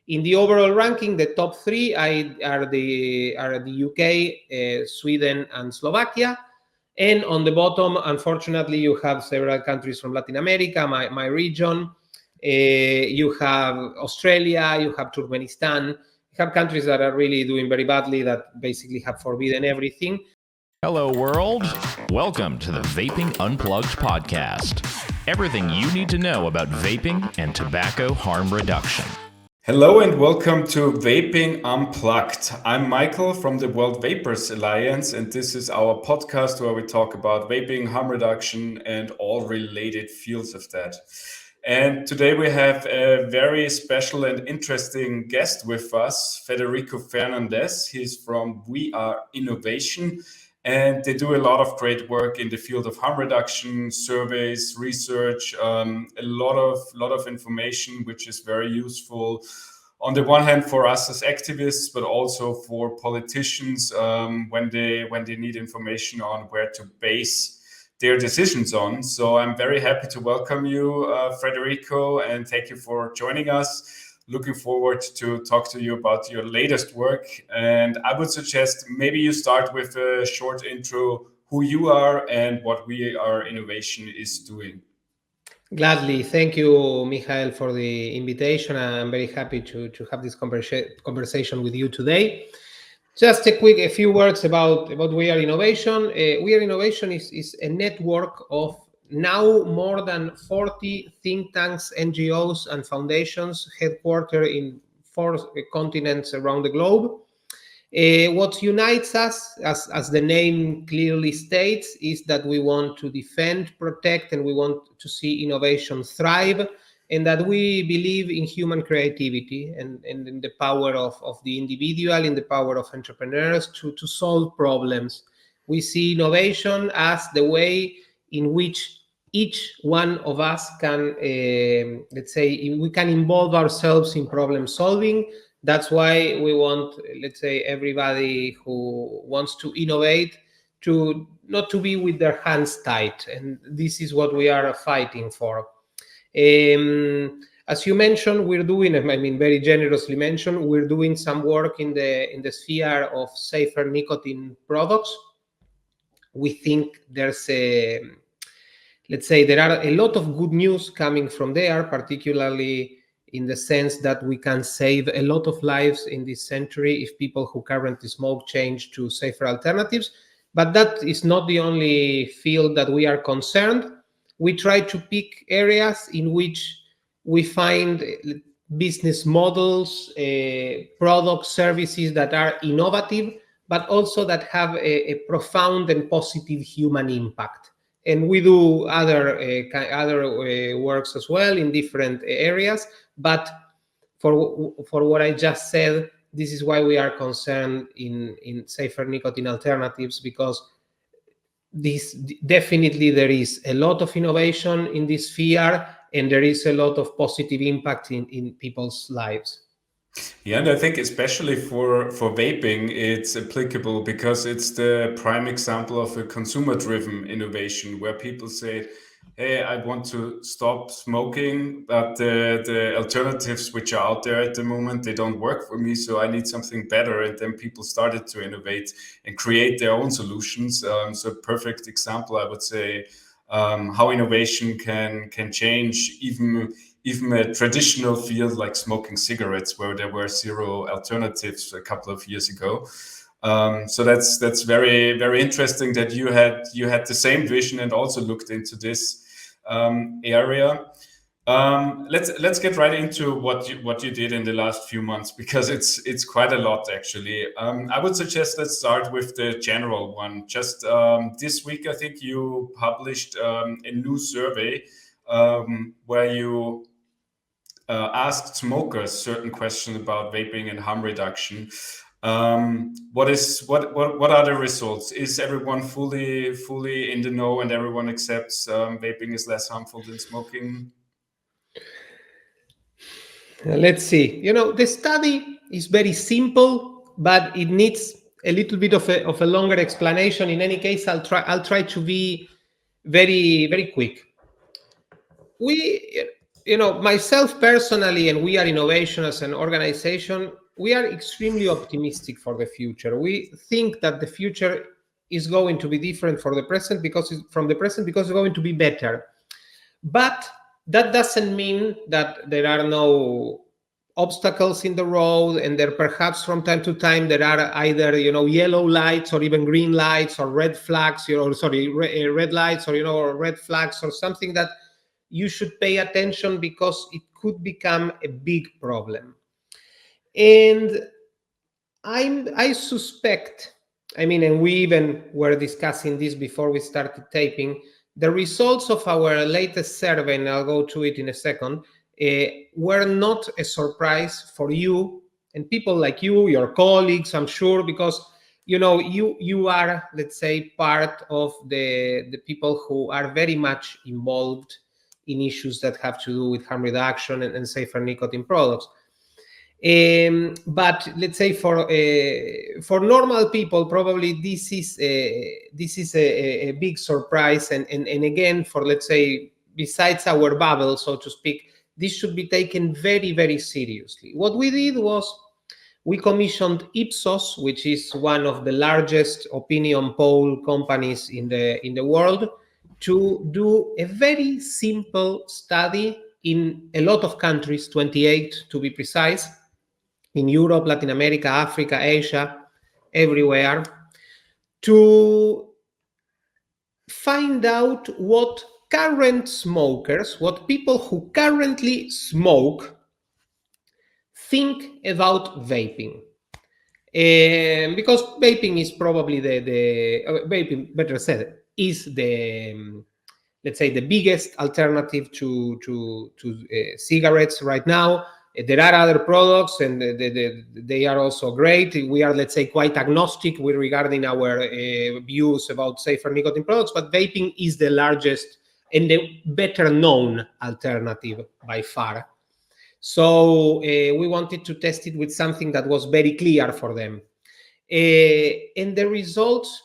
In the overall ranking, the top three are the UK, Sweden, and Slovakia. And on the bottom, unfortunately, you have several countries from Latin America, my region. You have Australia, you have Turkmenistan. You have countries that are really doing very badly, that basically have forbidden everything. Hello, world. Welcome to the Vaping Unplugged Podcast. Everything you need to know about vaping and tobacco harm reduction. Hello and welcome to Vaping Unplugged. I'm Michael from the World Vapers Alliance, and this is our podcast where we talk about vaping, harm reduction, and all related fields of that. And today we have a very special and interesting guest with us, Federico Fernandez. He's from WVAlliance, and they do a lot of great work in the field of harm reduction, surveys, research, a lot of information, which is very useful on the one hand for us as activists, but also for politicians when they need information on where to base their decisions on. So I'm very happy to welcome you, Federico, and thank you for joining us. Looking forward to talk to you about your latest work. And I would suggest maybe you start with a short intro, who you are and what WVAlliance is doing. Gladly. Thank you, Michael, for the invitation. I'm very happy to have this conversation with you today. Just a few words about WVAlliance. WVAlliance is a network of now more than 40 think tanks, NGOs, and foundations headquartered in 4 continents around the globe. What unites us, as the name clearly states, is that we want to defend, protect, and we want to see innovation thrive, and that we believe in human creativity and in the power of the individual, in the power of entrepreneurs to solve problems. We see innovation as the way in which each one of us can, we can involve ourselves in problem solving. That's why we want, everybody who wants to innovate to not to be with their hands tied. And this is what we are fighting for. As you mentioned, very generously mentioned, we're doing some work in the sphere of safer nicotine products. We think there are a lot of good news coming from there, particularly in the sense that we can save a lot of lives in this century if people who currently smoke change to safer alternatives. But that is not the only field that we are concerned. We try to pick areas in which we find business models, product services that are innovative, but also that have a profound and positive human impact. And we do other works as well in different areas. But for what I just said, this is why we are concerned in safer nicotine alternatives, because there is a lot of innovation in this sphere, and there is a lot of positive impact in people's lives. Yeah, and I think especially for vaping, it's applicable because it's the prime example of a consumer-driven innovation where people say, hey, I want to stop smoking, but the alternatives which are out there at the moment, they don't work for me, so I need something better. And then people started to innovate and create their own solutions. So perfect example, I would say, how innovation can change even a traditional field like smoking cigarettes, where there were zero alternatives a couple of years ago. So that's very, very interesting that you had the same vision and also looked into this area. Let's get right into what you did in the last few months, because it's quite a lot actually. I would suggest let's start with the general one. Just this week, I think you published a new survey where you asked smokers certain questions about vaping and harm reduction. What are the results? Is everyone fully in the know and everyone accepts vaping is less harmful than smoking? Let's see. The study is very simple, but it needs a little bit of a longer explanation. In any case, I'll try to be very, very quick. myself personally, and we are Innovation as an organization, we are extremely optimistic for the future. We think that the future is going to be different from the present because it's going to be better. But that doesn't mean that there are no obstacles in the road, and there perhaps from time to time there are either yellow lights or even green lights or red flags, red lights or red flags or something that you should pay attention because it could become a big problem. And I suspect, and we even were discussing this before we started taping, the results of our latest survey, and I'll go to it in a second, were not a surprise for you and people like you, your colleagues, I'm sure, because you are, let's say, part of the people who are very much involved in issues that have to do with harm reduction and safer nicotine products. But let's say for normal people, probably this is a big surprise, and again, for, let's say, besides our bubble, so to speak, this should be taken very, very seriously. What we did was we commissioned Ipsos, which is one of the largest opinion poll companies in the world, to do a very simple study in a lot of countries, 28 to be precise, in Europe, Latin America, Africa, Asia, everywhere, to find out what current smokers, what people who currently smoke, think about vaping. Because vaping is probably vaping, better said, is the, let's say, the biggest alternative to cigarettes right now. There are other products, and they are also great. We are, let's say, quite agnostic regarding our views about safer nicotine products, but vaping is the largest and the better known alternative by far. So we wanted to test it with something that was very clear for them. And the results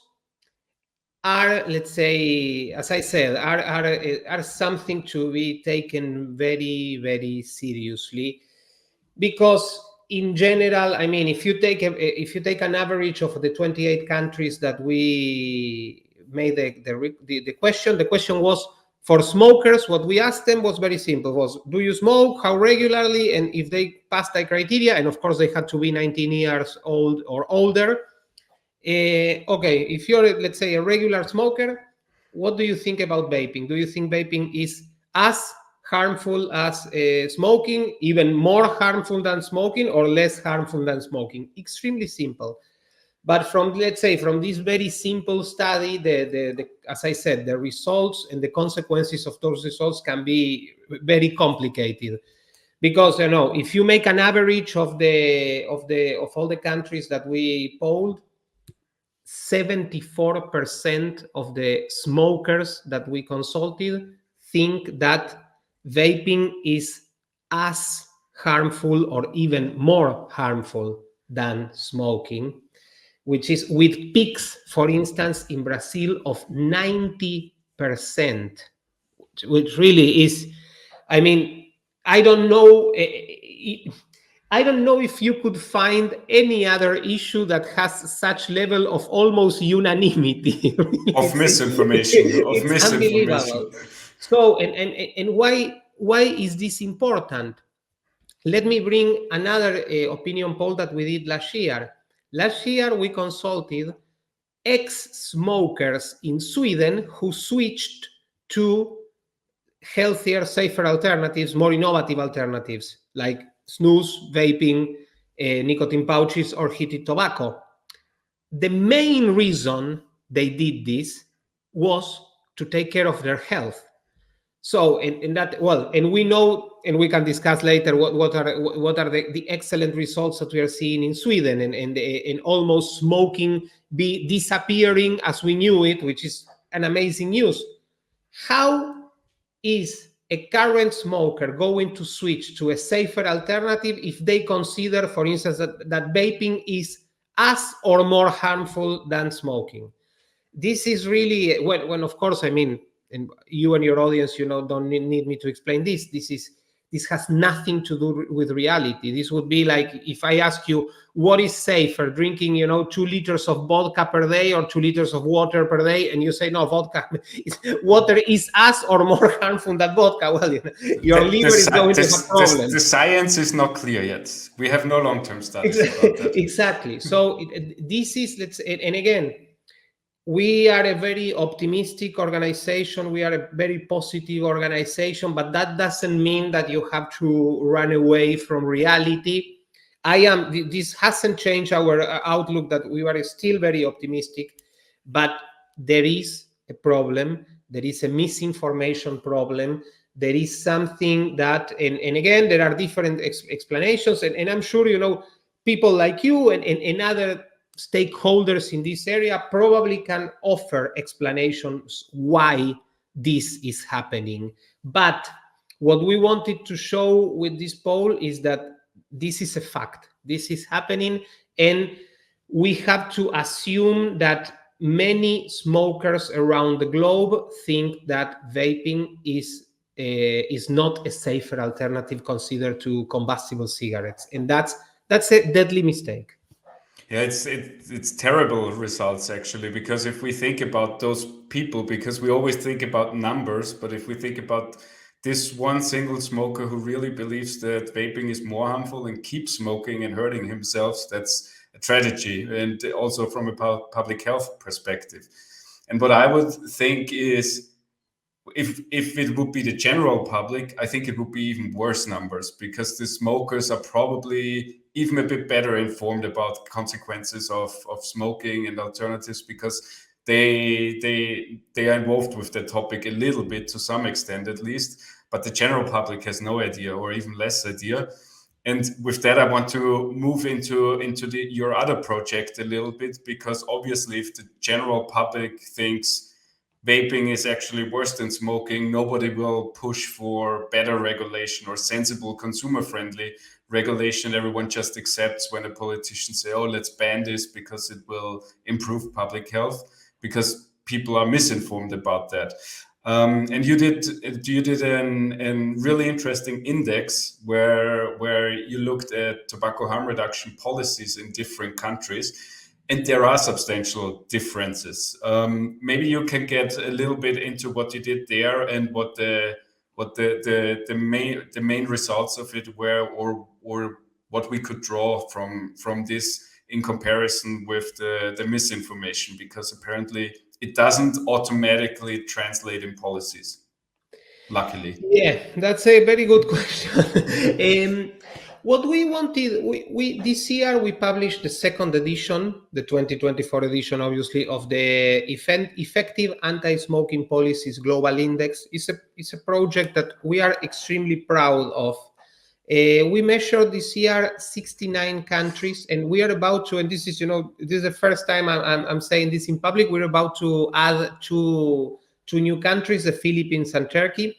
are, let's say, as I said, are something to be taken very, very seriously, because in general, if you take an average of the 28 countries that we made the question was, for smokers, what we asked them was very simple, was, do you smoke, how regularly, and if they passed the criteria, and of course they had to be 19 years old or older. Okay, if you're, let's say, a regular smoker, what do you think about vaping? Do you think vaping is as harmful as smoking, even more harmful than smoking, or less harmful than smoking? Extremely simple. But from this very simple study, as I said, the results and the consequences of those results can be very complicated, because if you make an average of all the countries that we polled, 74% of the smokers that we consulted think that vaping is as harmful or even more harmful than smoking, which is with peaks, for instance, in Brazil of 90%, which really is, I don't know if you could find any other issue that has such level of almost unanimity. Of misinformation. It's unbelievable. So, and why is this important? Let me bring another opinion poll that we did last year. Last year, we consulted ex-smokers in Sweden who switched to healthier, safer alternatives, more innovative alternatives, like snus, vaping, nicotine pouches, or heated tobacco. The main reason they did this was to take care of their health. So, and we know, and we can discuss later what are the excellent results that we are seeing in Sweden, and almost smoking be disappearing as we knew it, which is an amazing news. How is a current smoker going to switch to a safer alternative if they consider, for instance, that vaping is as or more harmful than smoking? This is really, when of course, and you and your audience, don't need me to explain this. This is this has nothing to do with reality. This would be like if I ask you, what is safer, drinking 2 liters of vodka per day or 2 liters of water per day, and you say no, water is as or more harmful than vodka. Well, your liver is going to have problems. The science is not clear yet. We have no long-term studies about that. Exactly. So this is, and again, we are a very optimistic organization. We are a very positive organization, but that doesn't mean that you have to run away from reality. This hasn't changed our outlook, that we are still very optimistic, but there is a problem. There is a misinformation problem. There is something that, and again, there are different explanations, and I'm sure, people like you and other stakeholders in this area probably can offer explanations why this is happening. But what we wanted to show with this poll is that this is a fact. This is happening, and we have to assume that many smokers around the globe think that vaping is not a safer alternative considered to combustible cigarettes, and that's a deadly mistake. Yeah, it's terrible results, actually, because if we think about those people, because we always think about numbers, but if we think about this one single smoker who really believes that vaping is more harmful and keeps smoking and hurting himself, that's a tragedy, and also from a public health perspective. And what I would think is, if it would be the general public, I think it would be even worse numbers, because the smokers are probably even a bit better informed about consequences of smoking and alternatives, because they are involved with the topic a little bit, to some extent at least, but the general public has no idea, or even less idea. And with that, I want to move into your other project a little bit, because obviously if the general public thinks vaping is actually worse than smoking, nobody will push for better regulation or sensible consumer-friendly regulation. Everyone just accepts when a politician say, oh, let's ban this because it will improve public health, because people are misinformed about that. And you did a really interesting index where you looked at tobacco harm reduction policies in different countries. And there are substantial differences. Maybe you can get a little bit into what you did there and what the main results of it were, or what we could draw from this in comparison with the misinformation, because apparently it doesn't automatically translate in policies, luckily. Yeah, that's a very good question. What we wanted, we this year we published the second edition, the 2024 edition, obviously, of the Effective Anti-Smoking Policies Global Index. It's a project that we are extremely proud of. We measured this year 69 countries, and we are about to, and this is the first time I'm saying this in public, we're about to add two new countries, the Philippines and Turkey.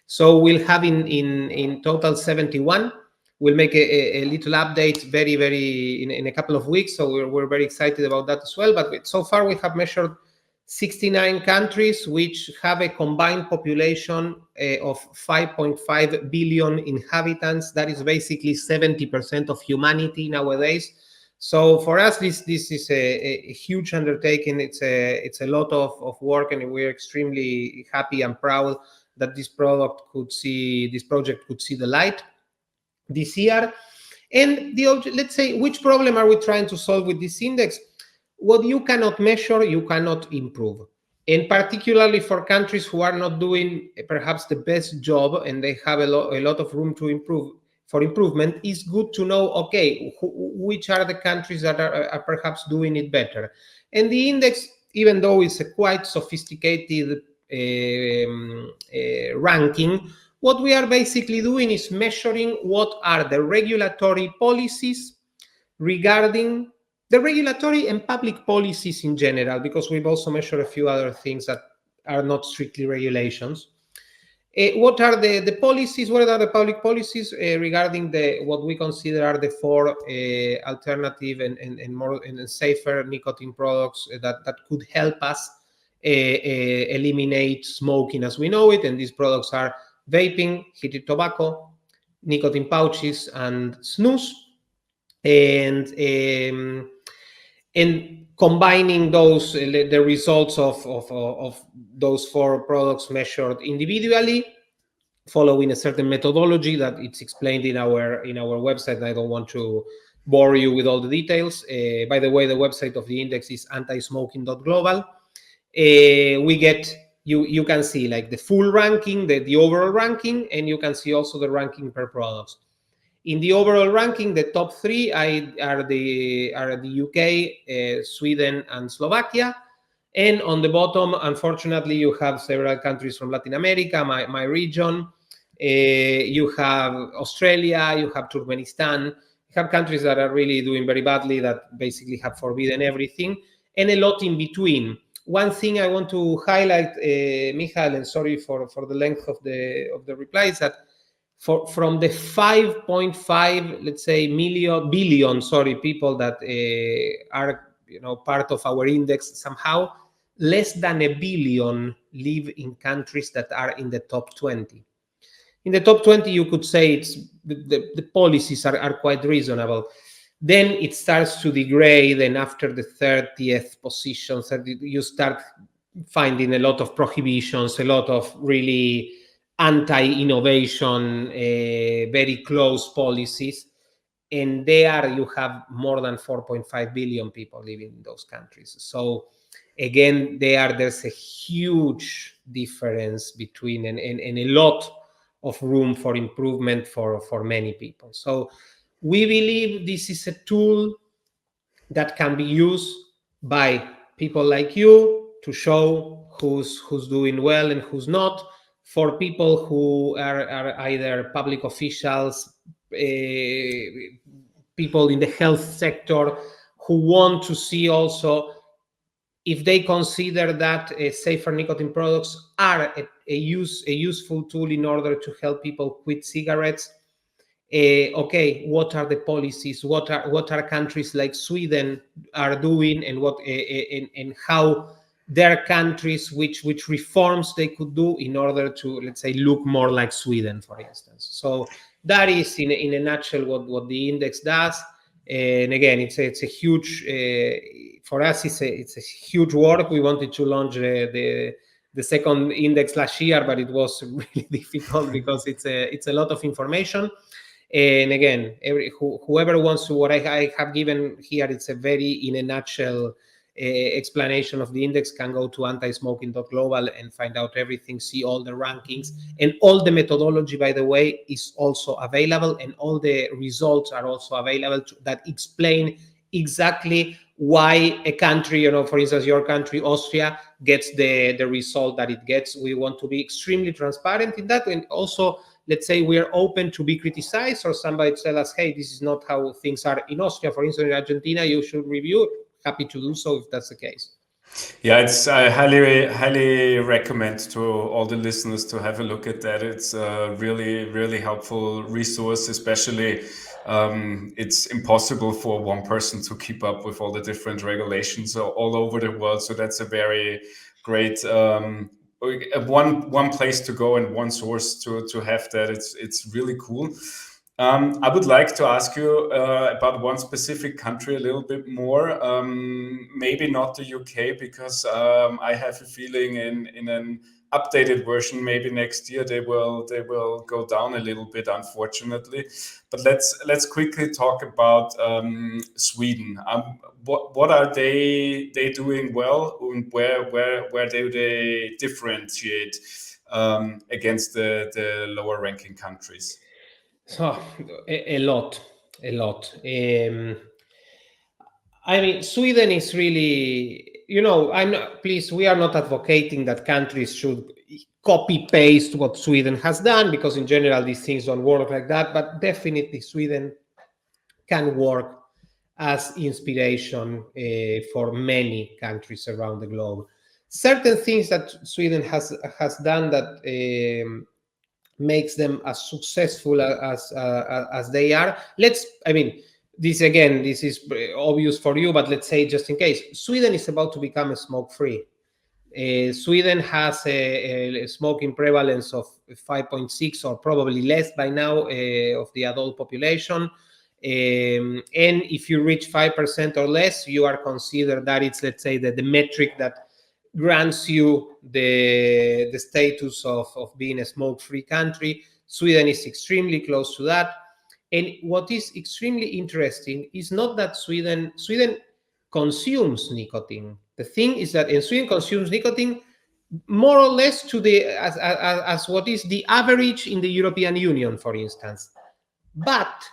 So we'll have in total 71. We'll make a little update very in a couple of weeks. So we're very excited about that as well. But so far we have measured 69 countries, which have a combined population of 5.5 billion inhabitants. That is basically 70% of humanity nowadays. So for us, this is a huge undertaking. It's a lot of work, and we're extremely happy and proud that this project could see the light this year. And let's say, which problem are we trying to solve with this index? What you cannot measure, you cannot improve. And particularly for countries who are not doing perhaps the best job, and they have a lot of room to improve, for improvement, it's good to know, okay, which are the countries that are perhaps doing it better. And the index, even though it's a quite sophisticated ranking, what we are basically doing is measuring what are the regulatory policies regarding the regulatory and public policies in general, because we've also measured a few other things that are not strictly regulations. What are the policies? What are the public policies regarding what we consider are the four alternative and more and safer nicotine products that could help us eliminate smoking as we know it? And these products are vaping, heated tobacco, nicotine pouches, and snus, and combining those the results of those 4 products measured individually, following a certain methodology that it's explained in our website. I don't want to bore you with all the details. By the way, the website of the index is antismoking.global. We get you can see like the full ranking, the overall ranking, and you can see also the ranking per products. In the overall ranking, the top 3 are the UK, Sweden, and Slovakia. And on the bottom, unfortunately, you have several countries from Latin America, my region. You have Australia, you have Turkmenistan. You have countries that are really doing very badly, that basically have forbidden everything, and a lot in between. One thing I want to highlight, Michael, and sorry for the length of the reply, is that from the 5.5, let's say, billion people that are part of our index somehow, less than a billion live in countries that are in the top 20. In the top 20, you could say it's the policies are quite reasonable. Then it starts to degrade, and after the 30th position, you start finding a lot of prohibitions, a lot of really anti-innovation, very close policies. And there you have more than 4.5 billion people living in those countries. So again, there's a huge difference between and a lot of room for improvement for many people. So we believe this is a tool that can be used by people like you to show who's doing well and who's not, for people who are either public officials, people in the health sector, who want to see also if they consider that safer nicotine products are a useful tool in order to help people quit cigarettes. Okay, what are the policies? What are countries like Sweden are doing, and what and how their countries, which reforms they could do in order to, let's say, look more like Sweden, for instance. So that is in a nutshell what the index does. And again, it's a huge for us. It's a huge work. We wanted to launch the second index last year, but it was really difficult because it's a lot of information. And again, whoever wants to, what I have given here, it's a very, in a nutshell, explanation of the index, can go to antismoking.global and find out everything, see all the rankings, and all the methodology, by the way, is also available, and all the results are also available that explain exactly why a country, for instance, your country, Austria, gets the result that it gets. We want to be extremely transparent in that, and also, let's say, we are open to be criticized, or somebody tell us, hey, this is not how things are in Austria, for instance, in Argentina, you should review it. Happy to do so if that's the case. Yeah, I highly recommend to all the listeners to have a look at that. It's a really helpful resource, especially it's impossible for one person to keep up with all the different regulations all over the world. So that's a very great one place to go and one source to have that. It's really cool. I would like to ask you about one specific country a little bit more. Maybe not the UK, because I have a feeling in an updated version, maybe next year they will go down a little bit, unfortunately. But let's quickly talk about Sweden. What are they doing well, and where do they differentiate against the lower ranking countries? So a lot. I mean, Sweden is really, please, we are not advocating that countries should copy paste what Sweden has done, because in general these things don't work like that. But definitely Sweden can work as inspiration for many countries around the globe. Certain things that Sweden has done that makes them as successful as they are. This is obvious for you, but let's say, just in case, Sweden is about to become a smoke-free. Sweden has a smoking prevalence of 5.6 or probably less by now of the adult population. And if you reach 5% or less, you are considered that it's, let's say, the metric that grants you the status of being a smoke-free country. Sweden is extremely close to that. And what is extremely interesting is not that Sweden consumes nicotine. The thing is that Sweden consumes nicotine more or less to the as what is the average in the European Union, for instance. But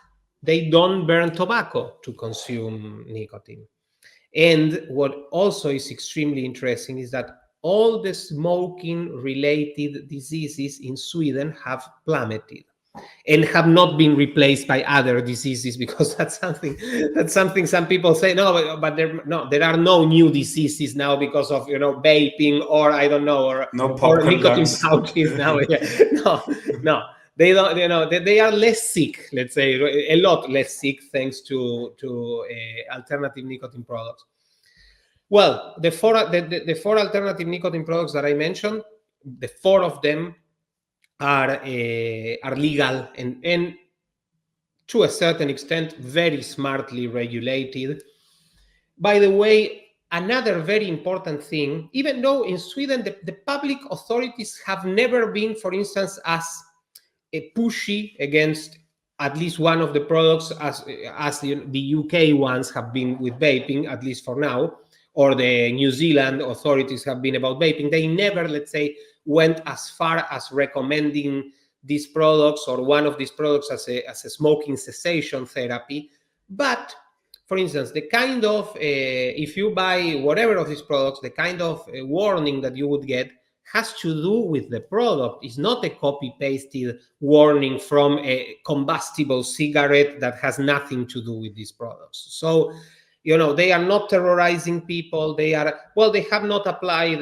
they don't burn tobacco to consume nicotine. And what also is extremely interesting is that all the smoking-related diseases in Sweden have plummeted and have not been replaced by other diseases, because that's something some people say, no, but there are no new diseases now because of vaping, or I don't know, or nicotine pouches now. No. They don't, they are less sick, let's say, a lot less sick, thanks to alternative nicotine products. Well, the four alternative nicotine products that I mentioned, the four of them are legal and to a certain extent very smartly regulated. By the way, another very important thing, even though in Sweden the public authorities have never been, for instance, as pushy against at least one of the products as the UK ones have been with vaping, at least for now, or the New Zealand authorities have been about vaping. They never, let's say, went as far as recommending these products or one of these products as a smoking cessation therapy. But, for instance, the kind of, if you buy whatever of these products, the kind of warning that you would get has to do with the product. It's not a copy-pasted warning from a combustible cigarette that has nothing to do with these products. So, they are not terrorizing people. They have not applied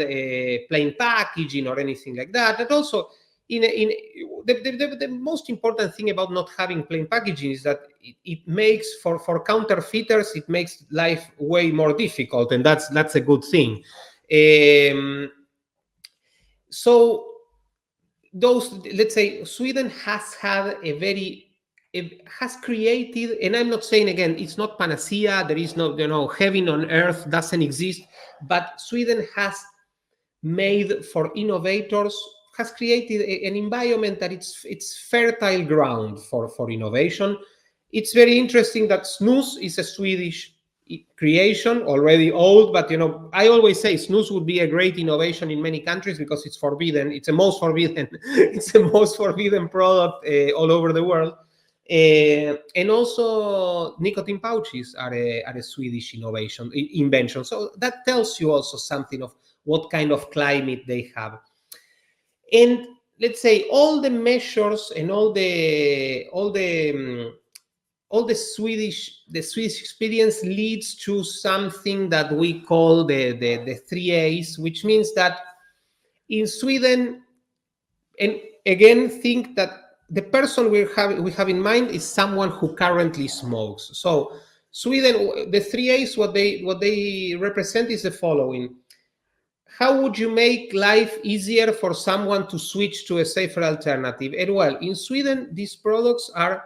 plain packaging or anything like that. And also, the most important thing about not having plain packaging is that it makes for counterfeiters, it makes life way more difficult, and that's a good thing. So those, let's say, Sweden has had has created, and I'm not saying, again, it's not panacea, there is no heaven on earth, doesn't exist, but Sweden has made for innovators, has created an environment that it's fertile ground for innovation. It's very interesting that snus is a Swedish creation, already old, but I always say snus would be a great innovation in many countries because it's forbidden. It's the most forbidden product all over the world. And also nicotine pouches are a Swedish invention. So that tells you also something of what kind of climate they have. And let's say all the measures and all the Swedish experience leads to something that we call the 3 A's, which means that in Sweden, and again, think that the person we have in mind is someone who currently smokes. So Sweden, the 3 A's, what they represent is the following. How would you make life easier for someone to switch to a safer alternative? And well, in Sweden, these products are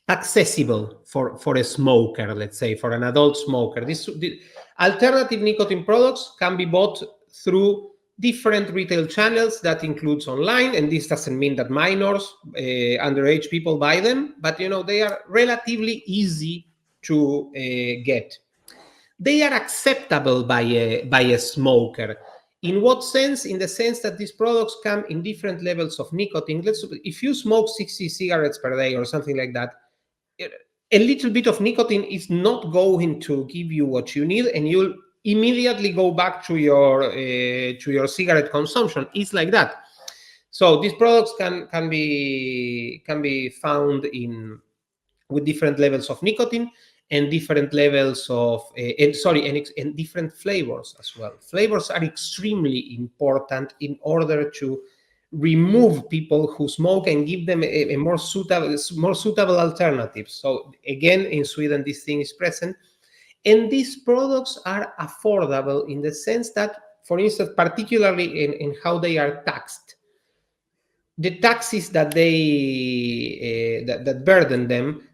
accessible for a smoker, let's say, for an adult smoker. The alternative nicotine products can be bought through different retail channels. That includes online, and this doesn't mean that minors, underage people buy them, but they are relatively easy to get. They are acceptable by a smoker. In what sense? In the sense that these products come in different levels of nicotine. If you smoke 60 cigarettes per day or something like that, a little bit of nicotine is not going to give you what you need, and you'll immediately go back to your cigarette consumption. It's like that. So these products can be found with different levels of nicotine and different levels of and different flavors as well. Flavors are extremely important in order to remove people who smoke and give them a more suitable alternative. So again, in Sweden, this thing is present. And these products are affordable in the sense that for instance, particularly in how they are taxed, the taxes that that burden them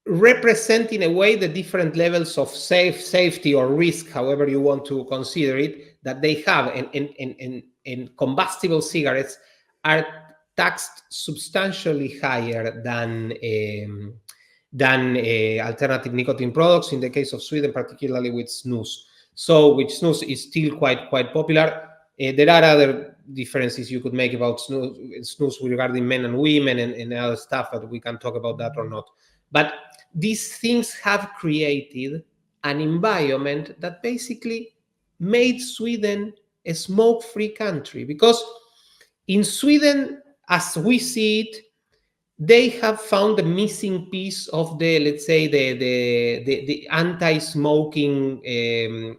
represent in a way the different levels of safety or risk, however you want to consider it, that they have. And combustible cigarettes are taxed substantially higher than alternative nicotine products. In the case of Sweden, particularly with snus. So, which snus is still quite popular. There are other differences you could make about snus regarding men and women and other stuff, but we can talk about that or not. But these things have created an environment that basically made Sweden a smoke-free country, because in Sweden, as we see it, they have found the missing piece of the, let's say, the anti-smoking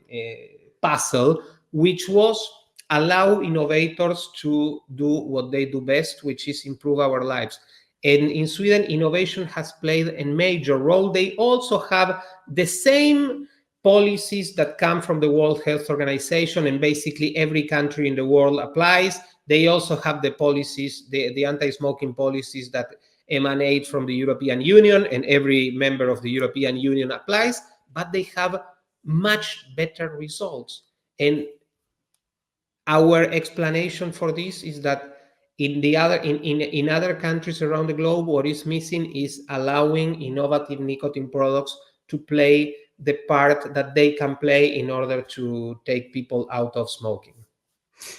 puzzle, which was allow innovators to do what they do best, which is improve our lives. And in Sweden, innovation has played a major role. They also have the same policies that come from the World Health Organization, and basically every country in the world applies. They also have the policies, the anti-smoking policies that emanate from the European Union, and every member of the European Union applies, but they have much better results. And our explanation for this is that in other countries around the globe, what is missing is allowing innovative nicotine products to play the part that they can play in order to take people out of smoking.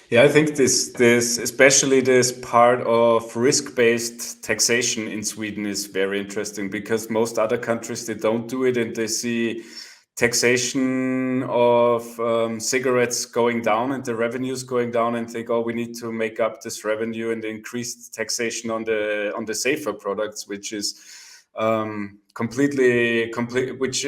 Yeah, I think this especially this part of risk-based taxation in Sweden is very interesting, because most other countries, they don't do it, and they see taxation of cigarettes going down and the revenues going down, and think, oh, we need to make up this revenue and increase taxation on the safer products, which is which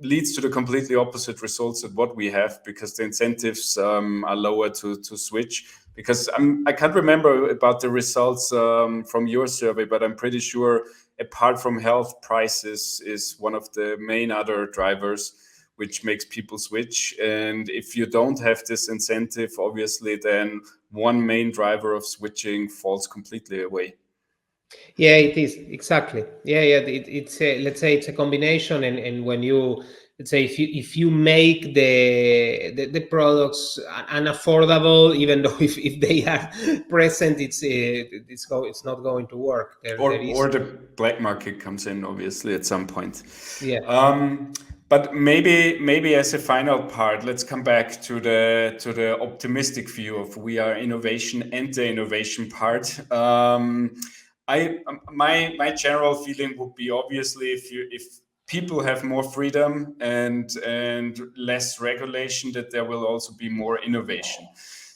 leads to the completely opposite results of what we have, because the incentives are lower to switch. Because I can't remember about the results from your survey, but I'm pretty sure apart from health, prices is one of the main other drivers which makes people switch. And if you don't have this incentive, obviously, then one main driver of switching falls completely away. Yeah, it is, exactly. It's let's say it's a combination, and when you, let's say, if you make the products unaffordable, even though if they are present, it's not going to work. Or the black market comes in, obviously, at some point. Yeah. But maybe as a final part, let's come back to the optimistic view of we are innovation and the innovation part. My general feeling would be, obviously, if people have more freedom and less regulation, that there will also be more innovation.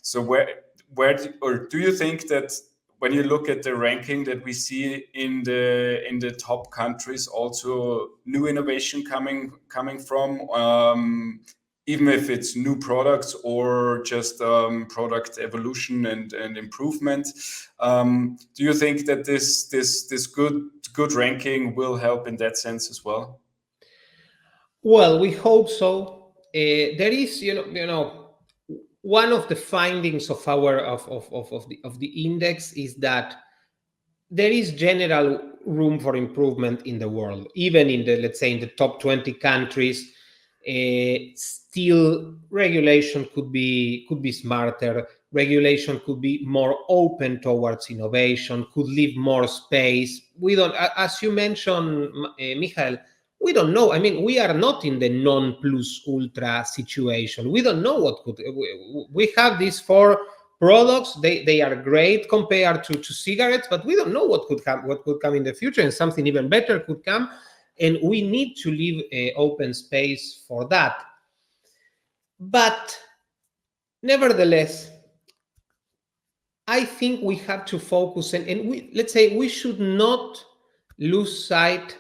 So do you think that when you look at the ranking that we see in the top countries, also new innovation coming from, even if it's new products or just product evolution and improvement? Do you think that this good ranking will help in that sense as well? Well, we hope so. There is, one of the findings of the index is that there is general room for improvement in the world, even in the, let's say, in the top 20 countries. Still, regulation could be smarter. Regulation could be more open towards innovation, could leave more space. We don't, as you mentioned, Michael, we don't know. I mean, we are not in the non plus ultra situation. We don't know what could. We have these 4 products. They are great compared to cigarettes, but we don't know what could come in the future, and something even better could come. And we need to leave open space for that. But nevertheless, I think we have to focus, and let's say we should not lose sight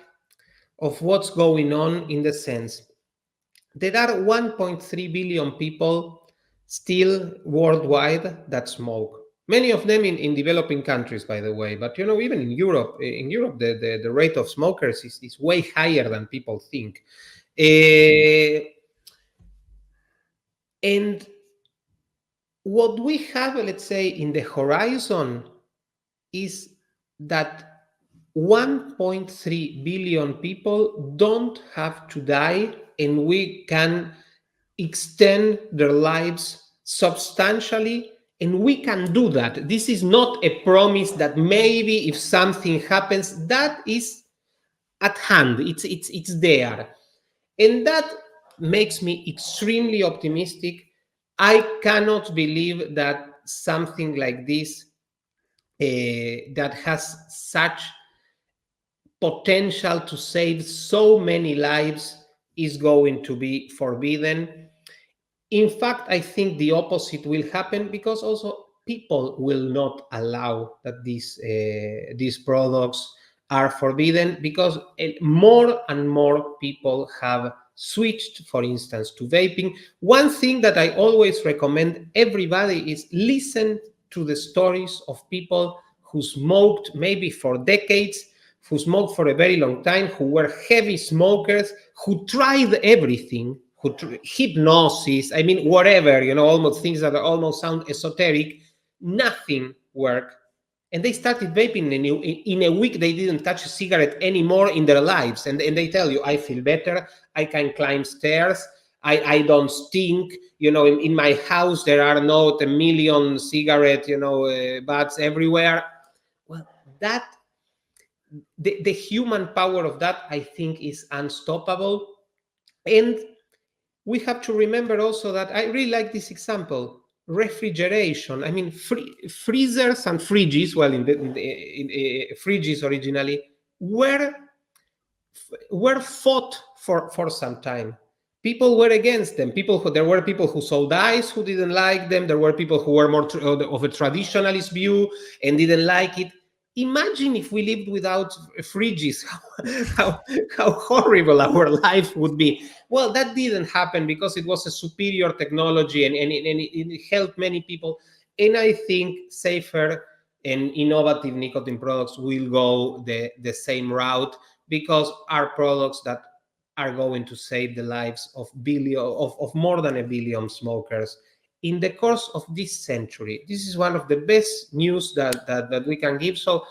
of what's going on, in the sense there are 1.3 billion people still worldwide that smoke. Many of them in developing countries, by the way. But even in Europe, the rate of smokers is way higher than people think. And what we have, let's say, in the horizon is that 1.3 billion people don't have to die, and we can extend their lives substantially, and we can do that. This is not a promise that maybe if something happens, that is at hand. It's there, and that makes me extremely optimistic. I cannot believe that something like this, that has such potential to save so many lives, is going to be forbidden. In fact, I think the opposite will happen, because also people will not allow that these products are forbidden, because more and more people have switched, for instance, to vaping. One thing that I always recommend everybody is listen to the stories of people who smoked maybe for decades, who smoked for a very long time, who were heavy smokers, who tried everything, hypnosis, I mean, whatever, almost things that almost sound esoteric, nothing worked. And they started vaping, and in a week, they didn't touch a cigarette anymore in their lives. And they tell you, I feel better, I can climb stairs, I don't stink, in my house, there are not a million cigarette, butts everywhere. Well, that the human power of that, I think, is unstoppable. And we have to remember also that I really like this example: refrigeration. I mean, freezers and fridges, well, in fridges originally were fought for some time. People were against them. There were people who sold ice who didn't like them. There were people who were more of a traditionalist view and didn't like it. Imagine if we lived without fridges, how horrible our life would be. Well, that didn't happen because it was a superior technology, and it helped many people. And I think safer and innovative nicotine products will go the same route, because are products that are going to save the lives of more than a billion smokers in the course of this century. This is one of the best news that we can give. So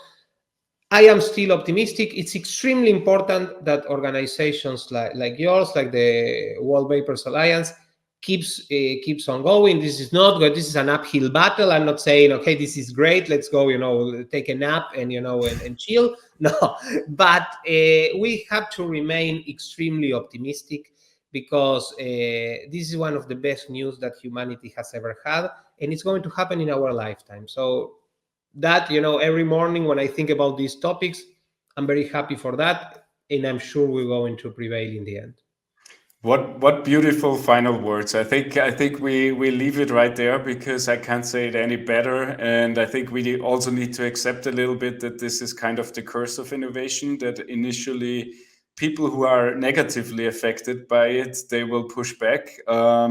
I am still optimistic. It's extremely important that organizations like yours, like the World Vapers Alliance, keeps on going. This is not good. This is an uphill battle. I'm not saying, okay, this is great, let's go, take a nap and and chill. No, but we have to remain extremely optimistic, because this is one of the best news that humanity has ever had, and it's going to happen in our lifetime. So that, every morning when I think about these topics, I'm very happy for that, and I'm sure we're going to prevail in the end. What beautiful final words. I think we leave it right there, because I can't say it any better. And I think we also need to accept a little bit that this is kind of the curse of innovation, that initially people who are negatively affected by it, they will push back. But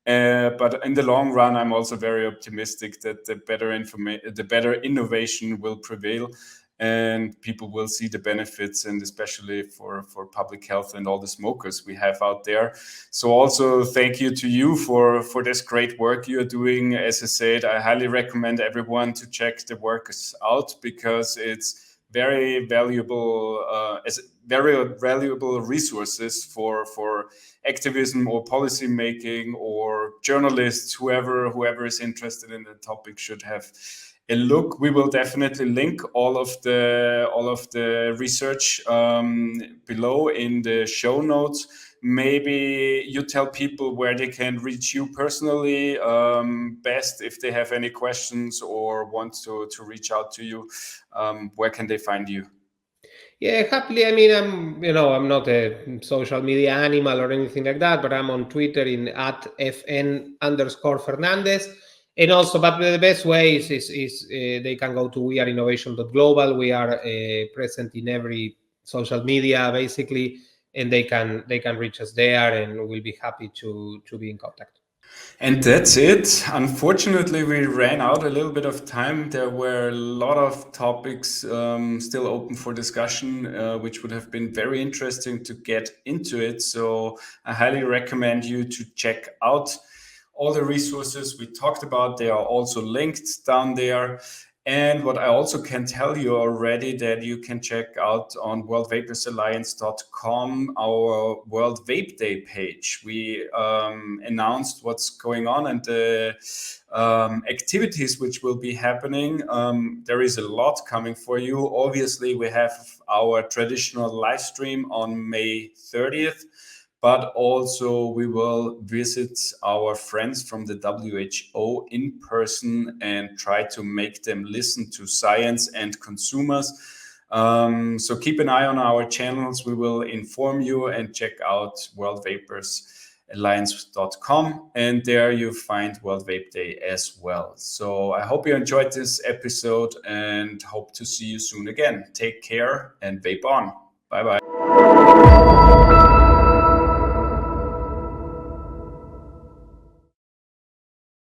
in the long run, I'm also very optimistic that the better innovation will prevail, and people will see the benefits, and especially for public health and all the smokers we have out there. So also thank you to you for this great work you're doing. As I said, I highly recommend everyone to check the works out, because it's very valuable resources for activism or policy making, or journalists, whoever is interested in the topic should have a look. We will definitely link all of the research below in the show notes. Maybe you tell people where they can reach you personally, best if they have any questions or want to reach out to you. Where can they find you? Yeah, happily. I mean, I'm not a social media animal or anything like that, but I'm on Twitter in @FN_Fernandez. And also, but the best way is they can go to weareinnovation.global. We are present in every social media, basically, and they can reach us there, and we'll be happy to be in contact. And that's it. Unfortunately, we ran out a little bit of time. There were a lot of topics still open for discussion, which would have been very interesting to get into it. So I highly recommend you to check out All the resources we talked about, they are also linked down there. And what I also can tell you already, that you can check out on worldvapersalliance.com our World Vape Day page. We announced what's going on and the activities which will be happening. There is a lot coming for you. Obviously, we have our traditional live stream on May 30th. But also we will visit our friends from the WHO in person and try to make them listen to science and consumers. So keep an eye on our channels. We will inform you, and check out worldvapersalliance.com. And there you find World Vape Day as well. So I hope you enjoyed this episode and hope to see you soon again. Take care and vape on. Bye-bye.